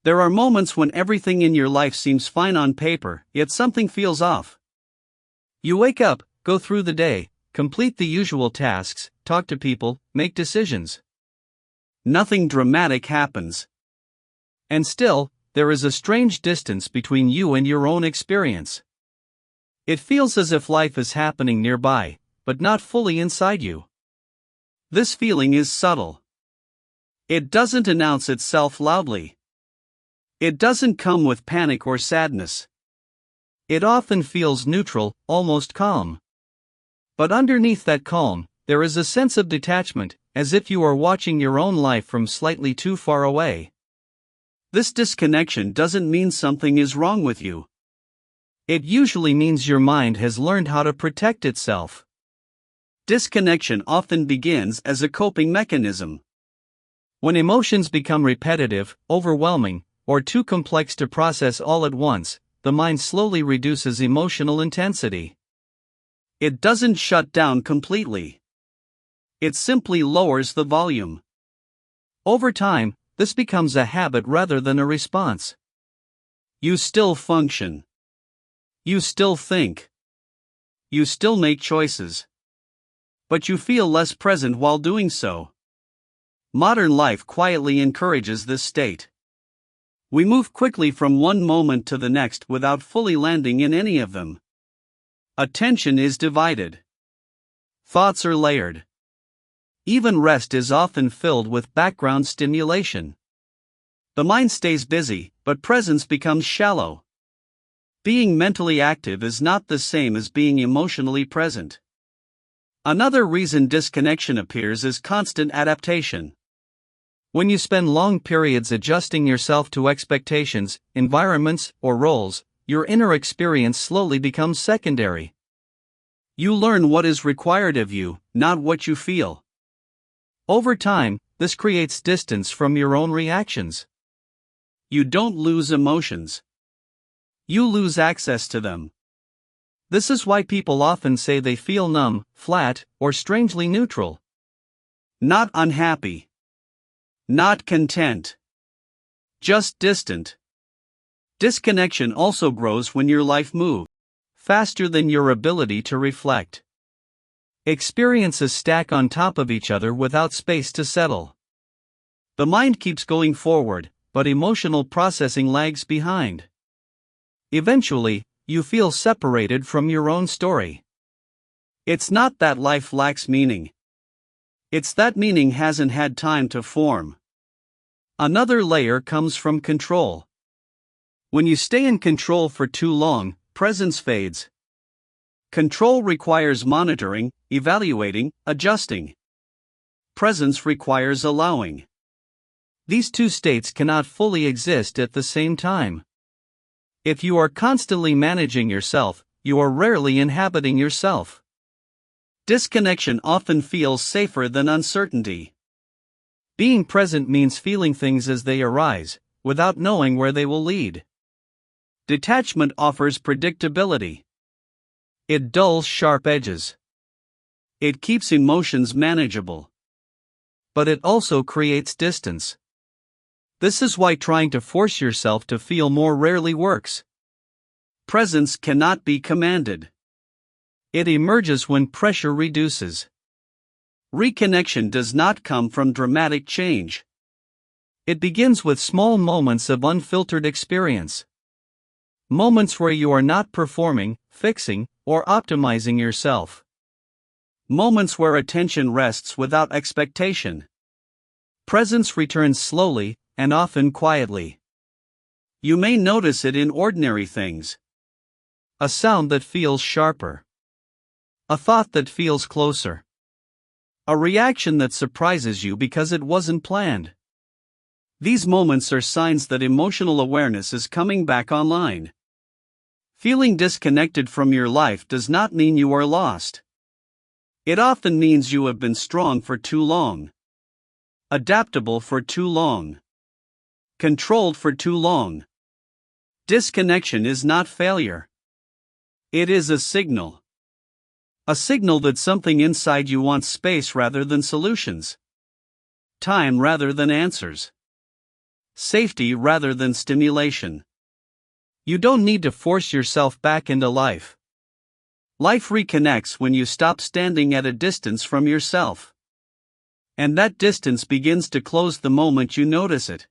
There are moments when everything in your life seems fine on paper, yet something feels off. You wake up, go through the day, complete the usual tasks, talk to people, make decisions. Nothing dramatic happens. And still, there is a strange distance between you and your own experience. It feels as if life is happening nearby, but not fully inside you. This feeling is subtle. It doesn't announce itself loudly. It doesn't come with panic or sadness. It often feels neutral, almost calm. But underneath that calm, there is a sense of detachment, as if you are watching your own life from slightly too far away. This disconnection doesn't mean something is wrong with you. It usually means your mind has learned how to protect itself. Disconnection often begins as a coping mechanism. When emotions become repetitive, overwhelming, or too complex to process all at once, the mind slowly reduces emotional intensity. It doesn't shut down completely. It simply lowers the volume. Over time, this becomes a habit rather than a response. You still function. You still think. You still make choices. But you feel less present while doing so. Modern life quietly encourages this state. We move quickly from one moment to the next without fully landing in any of them. Attention is divided. Thoughts are layered. Even rest is often filled with background stimulation. The mind stays busy, but presence becomes shallow. Being mentally active is not the same as being emotionally present. Another reason disconnection appears is constant adaptation. When you spend long periods adjusting yourself to expectations, environments, or roles, your inner experience slowly becomes secondary. You learn what is required of you, not what you feel. Over time, this creates distance from your own reactions. You don't lose emotions. You lose access to them. This is why people often say they feel numb, flat, or strangely neutral. Not unhappy. Not content. Just distant. Disconnection also grows when your life moves faster than your ability to reflect. Experiences stack on top of each other without space to settle. The mind keeps going forward, but emotional processing lags behind. Eventually, you feel separated from your own story. It's not that life lacks meaning. It's that meaning hasn't had time to form. Another layer comes from control. When you stay in control for too long, presence fades. Control requires monitoring, evaluating, adjusting. Presence requires allowing. These two states cannot fully exist at the same time. If you are constantly managing yourself, you are rarely inhabiting yourself. Disconnection often feels safer than uncertainty. Being present means feeling things as they arise, without knowing where they will lead. Detachment offers predictability. It dulls sharp edges. It keeps emotions manageable. But it also creates distance. This is why trying to force yourself to feel more rarely works. Presence cannot be commanded. It emerges when pressure reduces. Reconnection does not come from dramatic change. It begins with small moments of unfiltered experience. Moments where you are not performing, fixing, or optimizing yourself. Moments where attention rests without expectation. Presence returns slowly, and often quietly. You may notice it in ordinary things. A sound that feels sharper. A thought that feels closer. A reaction that surprises you because it wasn't planned. These moments are signs that emotional awareness is coming back online. Feeling disconnected from your life does not mean you are lost. It often means you have been strong for too long. Adaptable for too long. Controlled for too long. Disconnection is not failure. It is a signal. A signal that something inside you wants space rather than solutions. Time rather than answers. safety rather than stimulation. You don't need to force yourself back into life. Life reconnects when you stop standing at a distance from yourself. And that distance begins to close the moment you notice it.